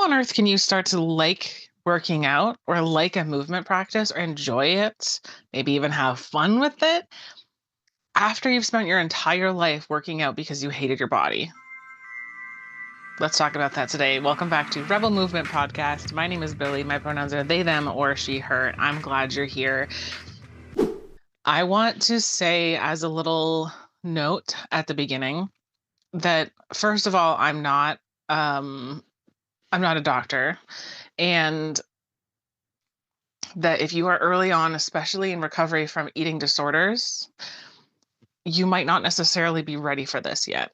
How on earth can you start to like working out or like a movement practice or enjoy it, maybe even have fun with it after you've spent your entire life working out because you hated your body? Let's talk about that today. Welcome back to Rebel Movement Podcast. My name is Billie. My pronouns are they, them, or she, her. I'm glad you're here. I want to say, as a little note at the beginning, that first of all, I'm not a doctor, and that if you are early on, especially in recovery from eating disorders, you might not necessarily be ready for this yet.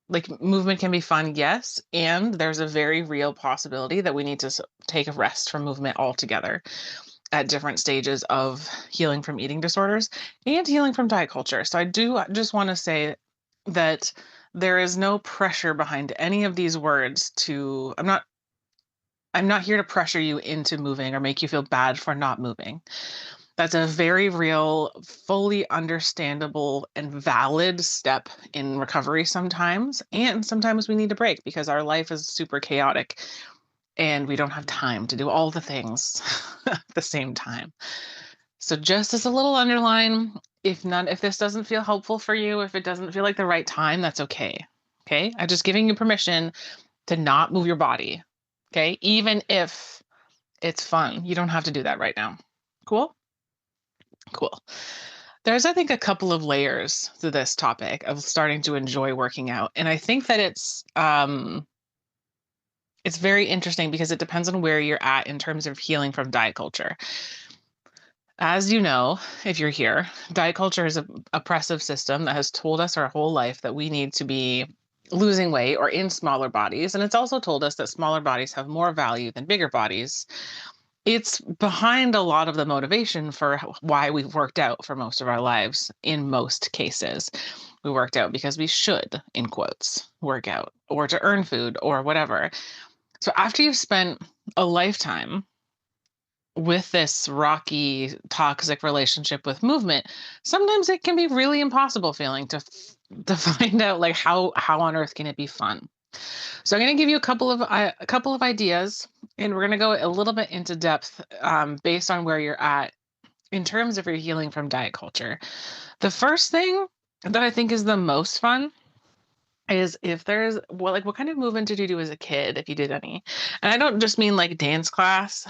Like, movement can be fun, yes, and there's a very real possibility that we need to take a rest from movement altogether at different stages of healing from eating disorders and healing from diet culture. So I do just want to say that there is no pressure behind any of these words to I'm not here to pressure you into moving or make you feel bad for not moving. That's a very real, fully understandable, and valid step in recovery sometimes. And sometimes we need a break because our life is super chaotic and we don't have time to do all the things at the same time. So just as a little underline, if this doesn't feel helpful for you, if it doesn't feel like the right time, that's okay. Okay? I'm just giving you permission to not move your body. Okay? Even if it's fun, you don't have to do that right now. Cool? Cool. There's, I think, a couple of layers to this topic of starting to enjoy working out. And I think that it's very interesting because it depends on where you're at in terms of healing from diet culture. As you know, if you're here, diet culture is an oppressive system that has told us our whole life that we need to be losing weight or in smaller bodies. And it's also told us that smaller bodies have more value than bigger bodies. It's behind a lot of the motivation for why we've worked out for most of our lives. In most cases, we worked out because we should, in quotes, work out or to earn food or whatever. So after you've spent a lifetime with this rocky, toxic relationship with movement, sometimes it can be really impossible feeling to find out, like, how on earth can it be fun. So I'm going to give you a couple of ideas, and we're going to go a little bit into depth based on where you're at in terms of your healing from diet culture. The first thing that I think is the most fun is if there's what kind of movement did you do as a kid, if you did any? And I don't just mean like dance class,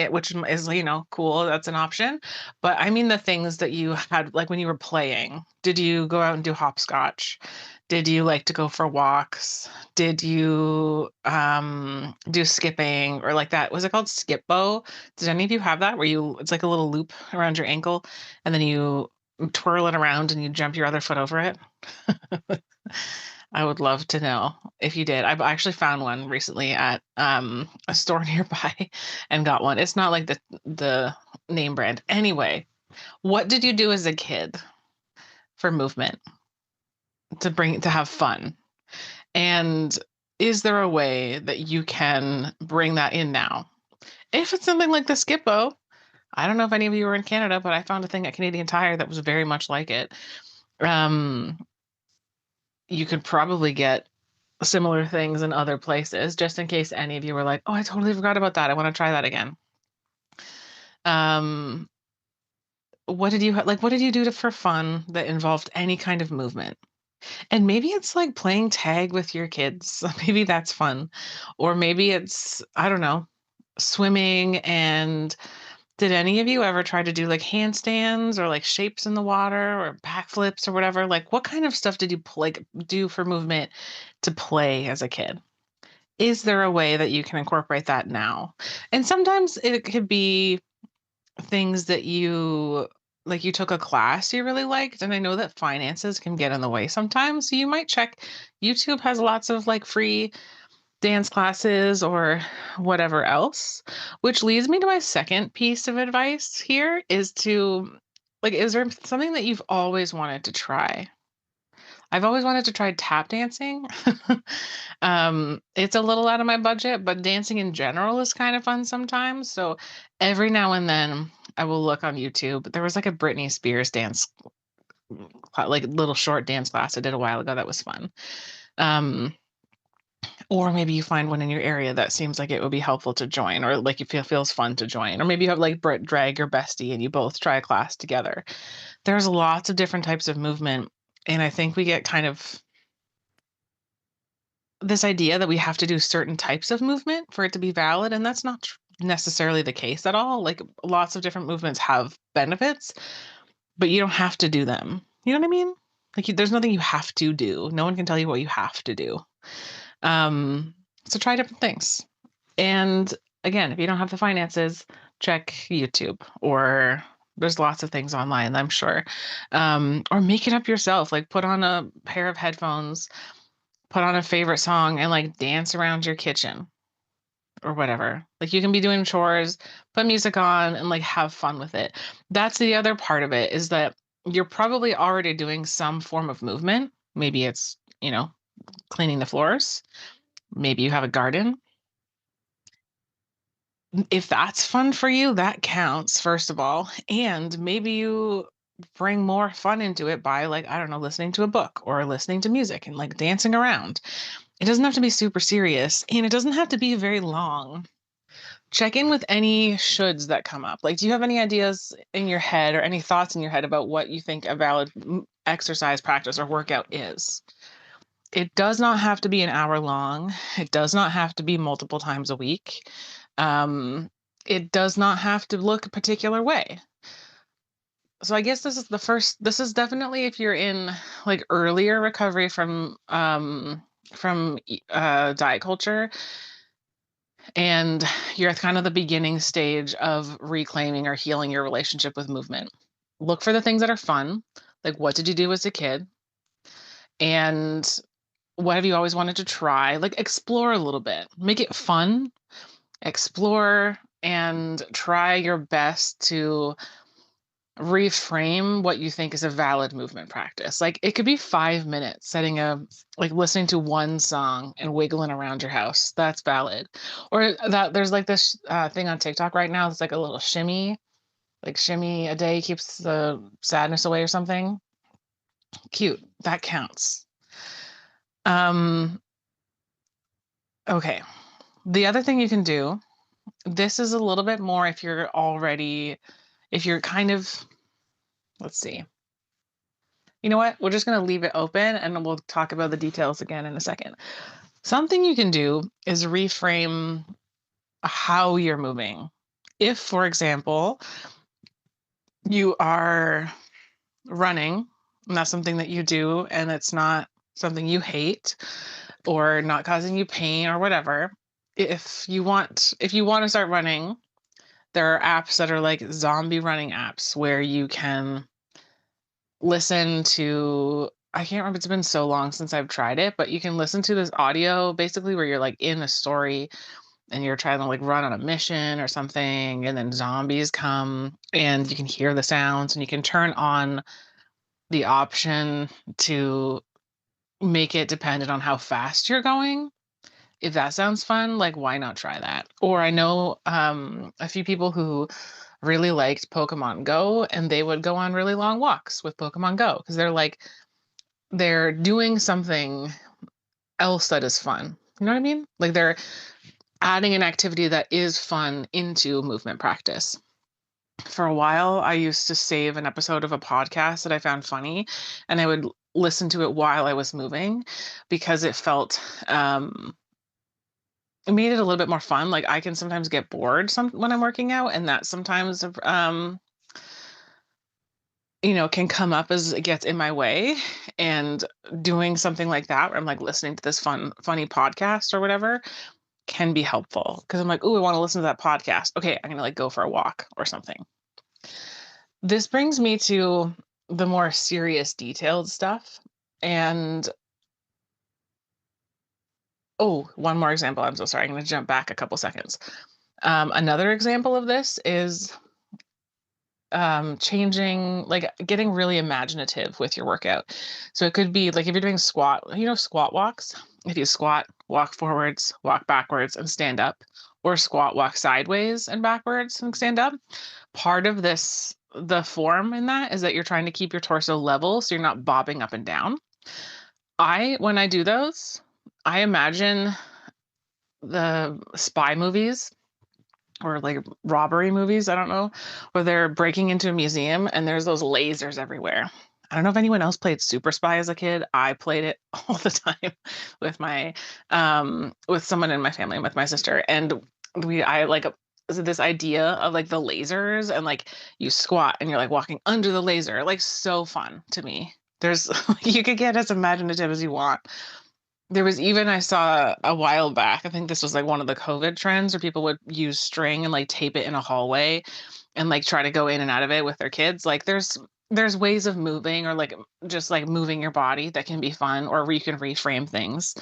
which is, cool, that's an option, but I mean the things that you had, like when you were playing. Did you go out and do hopscotch? Did you like to go for walks? Did you do skipping, or like that? Was it called skip bow? Did any of you have that where it's like a little loop around your ankle and then you twirl it around and you jump your other foot over it? I would love to know if you did. I've actually found one recently at a store nearby and got one. It's not like the name brand. Anyway, what did you do as a kid for movement to have fun? And is there a way that you can bring that in now? If it's something like the Skippo, I don't know if any of you were in Canada, but I found a thing at Canadian Tire that was very much like it. You could probably get similar things in other places, just in case any of you were like, oh, I totally forgot about that. I want to try that again. What did you do for fun that involved any kind of movement? And maybe it's like playing tag with your kids. Maybe that's fun. Or maybe it's, I don't know, swimming. And did any of you ever try to do like handstands or like shapes in the water or backflips or whatever? Like, what kind of stuff did you do for movement to play as a kid? Is there a way that you can incorporate that now? And sometimes it could be things that you took a class you really liked. And I know that finances can get in the way sometimes. So you might check. YouTube has lots of like free dance classes or whatever else, which leads me to my second piece of advice here is is there something that you've always wanted to try? I've always wanted to try tap dancing. It's a little out of my budget, but dancing in general is kind of fun sometimes. So every now and then I will look on YouTube. There was like a Britney Spears dance, like little short dance class I did a while ago that was fun. Um, Or maybe you find one in your area that seems like it would be helpful to join, or like you feel feels fun to join. Or maybe you have like drag your bestie and you both try a class together. There's lots of different types of movement. And I think we get kind of this idea that we have to do certain types of movement for it to be valid. And that's not necessarily the case at all. Like lots of different movements have benefits, but you don't have to do them. You know what I mean? Like there's nothing you have to do. No one can tell you what you have to do. Um, so try different things. And again, if you don't have the finances, check YouTube, or there's lots of things online, I'm sure. Or make it up yourself. Like put on a pair of headphones, put on a favorite song, and like dance around your kitchen or whatever. Like you can be doing chores, put music on, and like have fun with it. That's the other part of it, is that you're probably already doing some form of movement. Maybe it's, cleaning the floors. Maybe you have a garden. If that's fun for you, that counts, first of all. And maybe you bring more fun into it by, like, I don't know, listening to a book or listening to music and like dancing around. It doesn't have to be super serious, and it doesn't have to be very long. Check in with any shoulds that come up. Like, do you have any ideas in your head or any thoughts in your head about what you think a valid exercise practice or workout is? It does not have to be an hour long. It does not have to be multiple times a week. Um, it does not have to look a particular way. So I guess this is definitely if you're in like earlier recovery from diet culture, and you're at kind of the beginning stage of reclaiming or healing your relationship with movement. Look for the things that are fun. Like, what did you do as a kid? And what have you always wanted to try? Like, explore a little bit, make it fun, explore, and try your best to reframe what you think is a valid movement practice. Like, it could be 5 minutes like listening to one song and wiggling around your house. That's valid. Or that there's like this thing on TikTok right now. It's like a little shimmy, like shimmy a day keeps the sadness away or something. Cute. That counts. Um, okay. The other thing you can do, this is a little bit more if you're kind of, let's see. You know what? We're just going to leave it open and we'll talk about the details again in a second. Something you can do is reframe how you're moving. If, for example, you are running, and that's something that you do, and it's not something you hate or not causing you pain or whatever. If you want to start running, there are apps that are like zombie running apps where you can listen to, I can't remember, it's been so long since I've tried it, but you can listen to this audio basically where you're like in a story and you're trying to like run on a mission or something, and then zombies come and you can hear the sounds, and you can turn on the option to make it dependent on how fast you're going. If that sounds fun, like why not try that? Or I know a few people who really liked Pokemon Go, and they would go on really long walks with Pokemon Go because they're doing something else that is fun. You know what I mean? Like they're adding an activity that is fun into movement practice. For a while, I used to save an episode of a podcast that I found funny, and I would listen to it while I was moving because it made it a little bit more fun. Like I can sometimes get bored when I'm working out, and that sometimes can come up as it gets in my way. And doing something like that where I'm like listening to this funny podcast or whatever can be helpful because I'm like, oh, I want to listen to that podcast. Okay, I'm gonna like go for a walk or something. This brings me to the more serious, detailed stuff. And oh, one more example. I'm so sorry. I'm going to jump back a couple seconds. Another example of this is changing, like getting really imaginative with your workout. So it could be like if you're doing squat walks, if you squat, walk forwards, walk backwards, and stand up, or squat, walk sideways and backwards and stand up. Part of the form in that is that you're trying to keep your torso level so you're not bobbing up and down. When I do those, I imagine the spy movies or like robbery movies, I don't know, where they're breaking into a museum and there's those lasers everywhere. I don't know if anyone else played Super Spy as a kid. I played it all the time with my with someone in my family, with my sister. And I like this idea of like the lasers and like you squat and you're like walking under the laser, like so fun to me. There's you could get as imaginative as you want. There was even I saw a while back, I think this was like one of the COVID trends where people would use string and like tape it in a hallway and like try to go in and out of it with their kids. Like there's ways of moving or like just like moving your body that can be fun, or where you can reframe things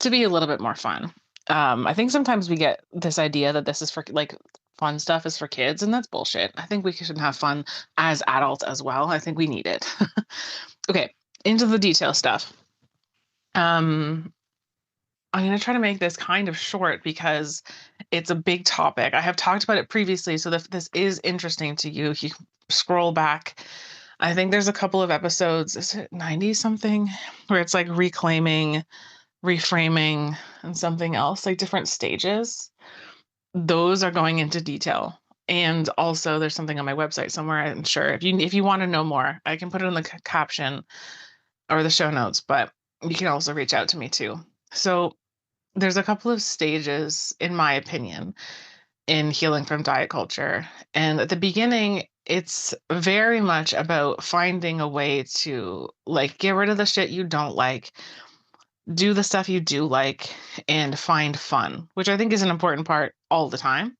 to be a little bit more fun. I think sometimes we get this idea that this is for like fun stuff is for kids, and that's bullshit. I think we should have fun as adults as well. I think we need it. Okay, into the detail stuff. Um, I'm going to try to make this kind of short because it's a big topic. I have talked about it previously, so if this is interesting to you, you can scroll back. I think there's a couple of episodes, is it 90 something, where it's like reclaiming, reframing, and something else, like different stages. Those are going into detail. And also there's something on my website somewhere, I'm sure. If you want to know more, I can put it in the caption or the show notes, but you can also reach out to me too. So there's a couple of stages, in my opinion, in healing from diet culture. And at the beginning, it's very much about finding a way to like get rid of the shit you don't like, do the stuff you do like, and find fun, which I think is an important part all the time,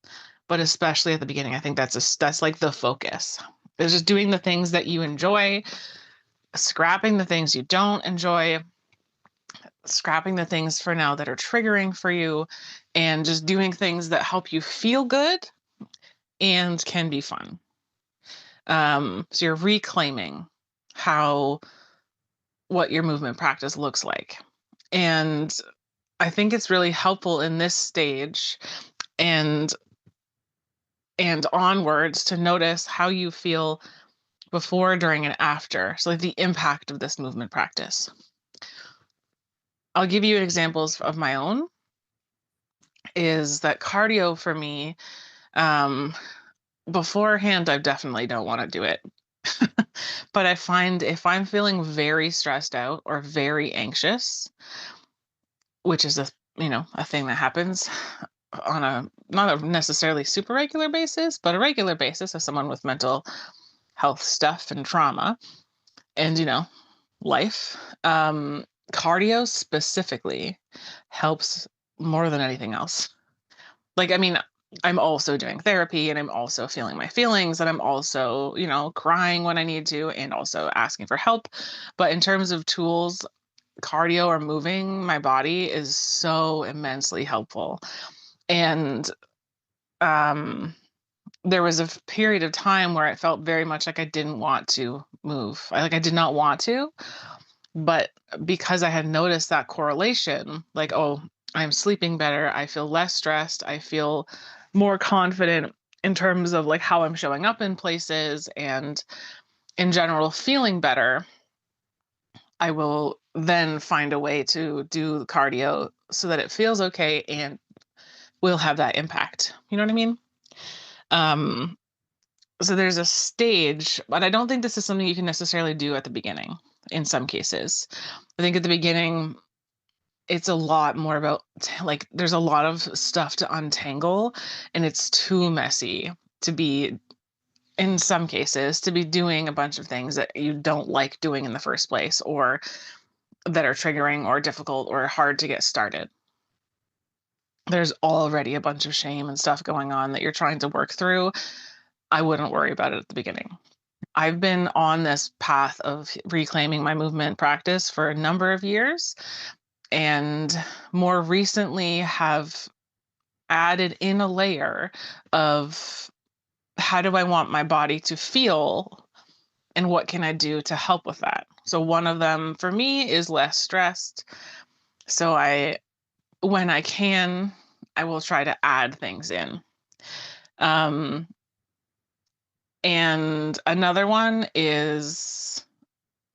but especially at the beginning. I think that's like the focus. It's just doing the things that you enjoy, scrapping the things you don't enjoy, scrapping the things for now that are triggering for you, and just doing things that help you feel good and can be fun. So you're reclaiming how what your movement practice looks like. And I think it's really helpful in this stage and onwards to notice how you feel before, during, and after. So like the impact of this movement practice. I'll give you examples of my own. Is that cardio for me? Beforehand, I definitely don't want to do it. But I find if I'm feeling very stressed out or very anxious, which is a thing that happens on a not a necessarily super regular basis, but a regular basis as someone with mental health stuff and trauma and life, cardio specifically helps more than anything else. Like, I mean, I'm also doing therapy and I'm also feeling my feelings and I'm also, crying when I need to and also asking for help. But in terms of tools, cardio or moving my body is so immensely helpful. And there was a period of time where it felt very much like I didn't want to move. I did not want to, but because I had noticed that correlation, like, oh, I'm sleeping better, I feel less stressed, I feel more confident in terms of like how I'm showing up in places and in general feeling better, I will then find a way to do cardio so that it feels okay and will have that impact. You know what I mean? Um, so there's a stage, but I don't think this is something you can necessarily do at the beginning in some cases. I think at the beginning, it's a lot more about like there's a lot of stuff to untangle and it's too messy to be in some cases to be doing a bunch of things that you don't like doing in the first place or that are triggering or difficult or hard to get started. There's already a bunch of shame and stuff going on that you're trying to work through. I wouldn't worry about it at the beginning. I've been on this path of reclaiming my movement practice for a number of years and more recently have added in a layer of how do I want my body to feel and what can I do to help with that? So one of them for me is less stressed. So when I can, I will try to add things in. Um, and another one is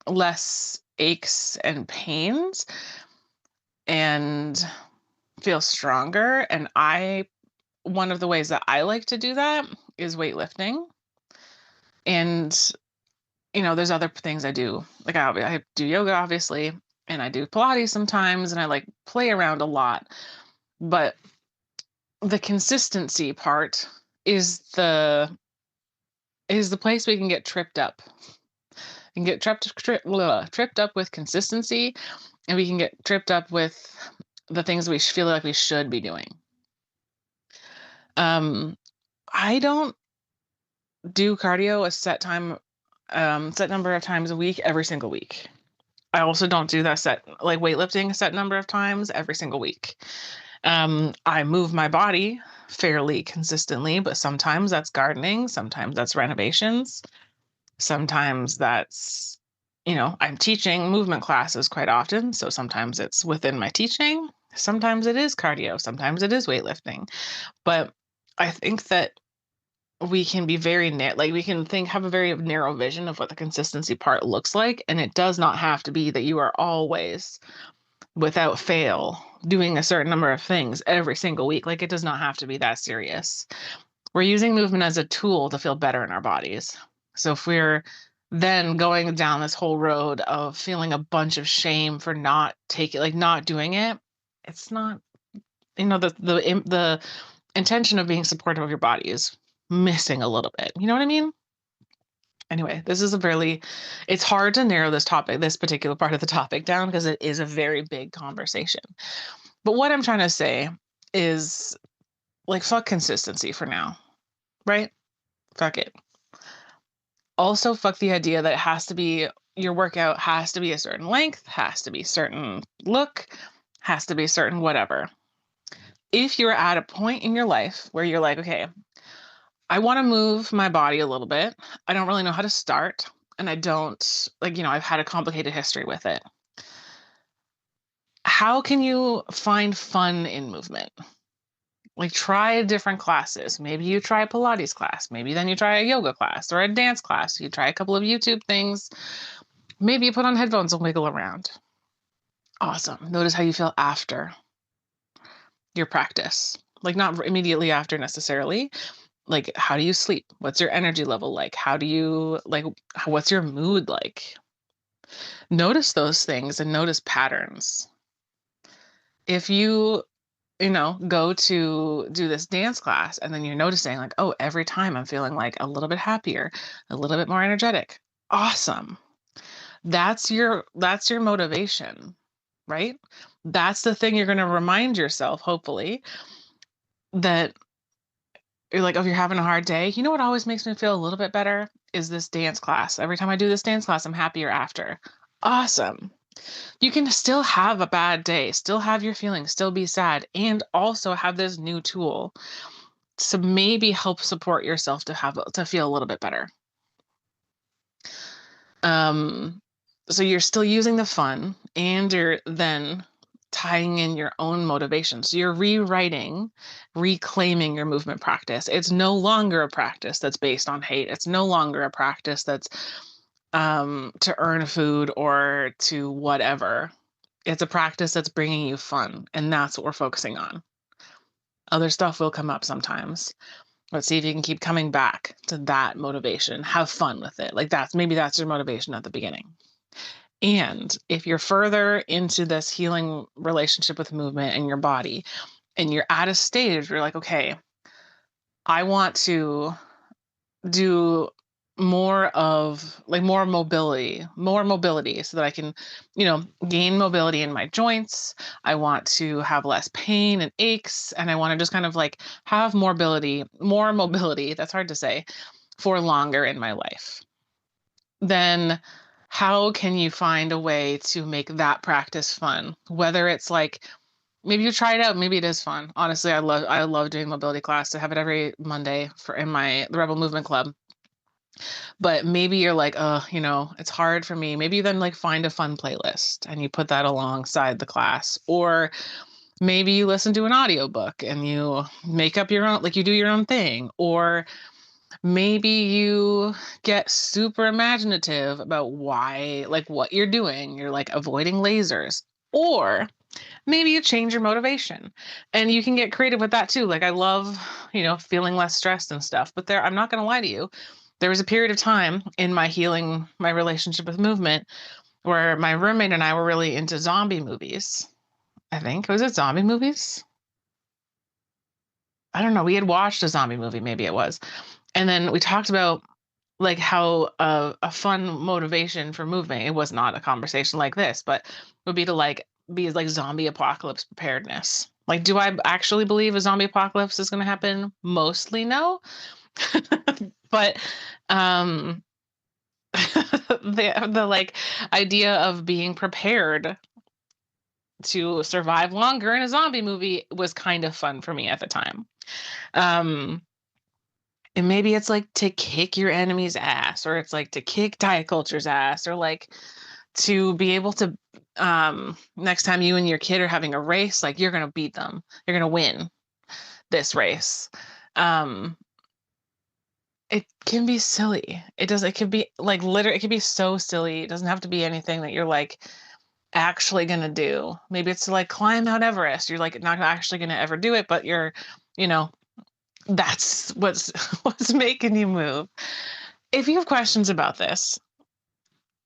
less aches and pains. And feel stronger. And one of the ways that I like to do that is weightlifting. And, there's other things I do. Like I do yoga, obviously, and I do Pilates sometimes, and I like play around a lot. But the consistency part is the place we can get tripped up. We can get tripped up with consistency, and we can get tripped up with the things we feel like we should be doing. I don't do cardio a set number of times a week, every single week. I also don't do that like weightlifting a set number of times every single week. I move my body fairly consistently, but sometimes that's gardening, sometimes that's renovations, sometimes that's, I'm teaching movement classes quite often. So sometimes it's within my teaching, sometimes it is cardio, sometimes it is weightlifting. But I think that we can be we can have a very narrow vision of what the consistency part looks like. And it does not have to be that you are always, without fail, doing a certain number of things every single week. Like, it does not have to be that serious. We're using movement as a tool to feel better in our bodies. So if we're then going down this whole road of feeling a bunch of shame for not doing it, it's not, the intention of being supportive of your body is missing a little bit. You know what I mean? Anyway, it's hard to narrow this particular part of the topic down because it is a very big conversation. But what I'm trying to say is, like, fuck consistency for now, right? Fuck it. Also, fuck the idea that your workout has to be a certain length, has to be certain look, has to be certain whatever. If you're at a point in your life where you're like, okay, I want to move my body a little bit, I don't really know how to start, and I don't, I've had a complicated history with it. How can you find fun in movement? Like, try different classes. Maybe you try a Pilates class. Maybe then you try a yoga class or a dance class. You try a couple of YouTube things. Maybe you put on headphones and wiggle around. Awesome. Notice how you feel after your practice. Like, not immediately after necessarily. Like, how do you sleep? What's your energy level like? What's your mood like? Notice those things and notice patterns. If you go to do this dance class and then you're noticing, like, oh, every time I'm feeling like a little bit happier, a little bit more energetic. Awesome. That's your motivation, right? That's the thing you're going to remind yourself, hopefully, that you're like, oh, if you're having a hard day, you know what always makes me feel a little bit better is this dance class. Every time I do this dance class, I'm happier after. Awesome. You can still have a bad day, still have your feelings, still be sad, and also have this new tool to maybe help support yourself to feel a little bit better. So you're still using the fun, and you're then tying in your own motivation. So you're reclaiming your movement practice. It's no longer a practice that's based on hate. It's no longer a practice that's to earn food or to whatever. It's a practice that's bringing you fun, and that's what we're focusing on. Other stuff will come up sometimes. Let's see if you can keep coming back to that motivation. Have fun with it. Like, that's your motivation at the beginning. And if you're further into this healing relationship with movement and your body, and you're at a stage where you're like, okay, I want to do more mobility so that I can, gain mobility in my joints. I want to have less pain and aches, and I want to just kind of like have more mobility, that's hard to say, for longer in my life. Then how can you find a way to make that practice fun? Whether it's like, maybe you try it out, maybe it is fun. Honestly, I love doing mobility class. I have it every Monday in the Rebel Movement Club. But maybe you're like, oh, it's hard for me. Maybe you then like find a fun playlist and you put that alongside the class. Or maybe you listen to an audiobook and you make up your own, like you do your own thing. Or maybe you get super imaginative about what you're doing. You're like avoiding lasers. Or maybe you change your motivation and you can get creative with that too. Like I love, feeling less stressed and stuff, but I'm not going to lie to you. There was a period of time in my healing my relationship with movement where my roommate and I were really into zombie movies. I think was it zombie movies? I don't know. We had watched a zombie movie, maybe it was. And then we talked about like how a fun motivation for movement, it was not a conversation like this, but would be to like be like zombie apocalypse preparedness. Like, do I actually believe a zombie apocalypse is going to happen? Mostly no. But um the like idea of being prepared to survive longer in a zombie movie was kind of fun for me at the time. Um and maybe it's like to kick your enemy's ass, or it's like to kick diet culture's ass, or like to be able to next time you and your kid are having a race, like you're gonna beat them. You're gonna win this race. Um it can be silly. It could be like literally it could be so silly. It doesn't have to be anything that you're like actually gonna do. Maybe it's to like climb Mount Everest. You're like not actually gonna ever do it, but you know, that's what's what's making you move. If you have questions about this,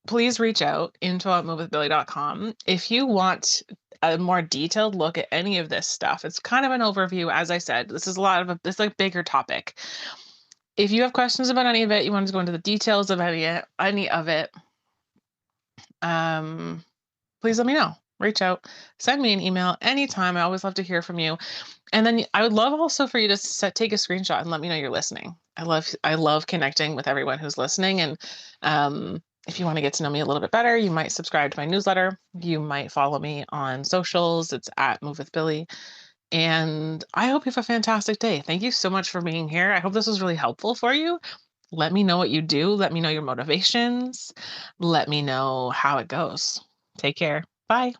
please reach out info@movewithbillie.com. If you want a more detailed look at any of this stuff, it's kind of an overview. As I said, this is a lot of this like bigger topic. If you have questions about any of it, you want to go into the details of any of it, um, please let me know. Reach out, send me an email anytime. I always love to hear from you. And then I would love also for you to take a screenshot and let me know you're listening. I love connecting with everyone who's listening. And if you want to get to know me a little bit better, you might subscribe to my newsletter. You might follow me on socials. It's at Move with Billie. And I hope you have a fantastic day. Thank you so much for being here. I hope this was really helpful for you. Let me know what you do. Let me know your motivations. Let me know how it goes. Take care. Bye.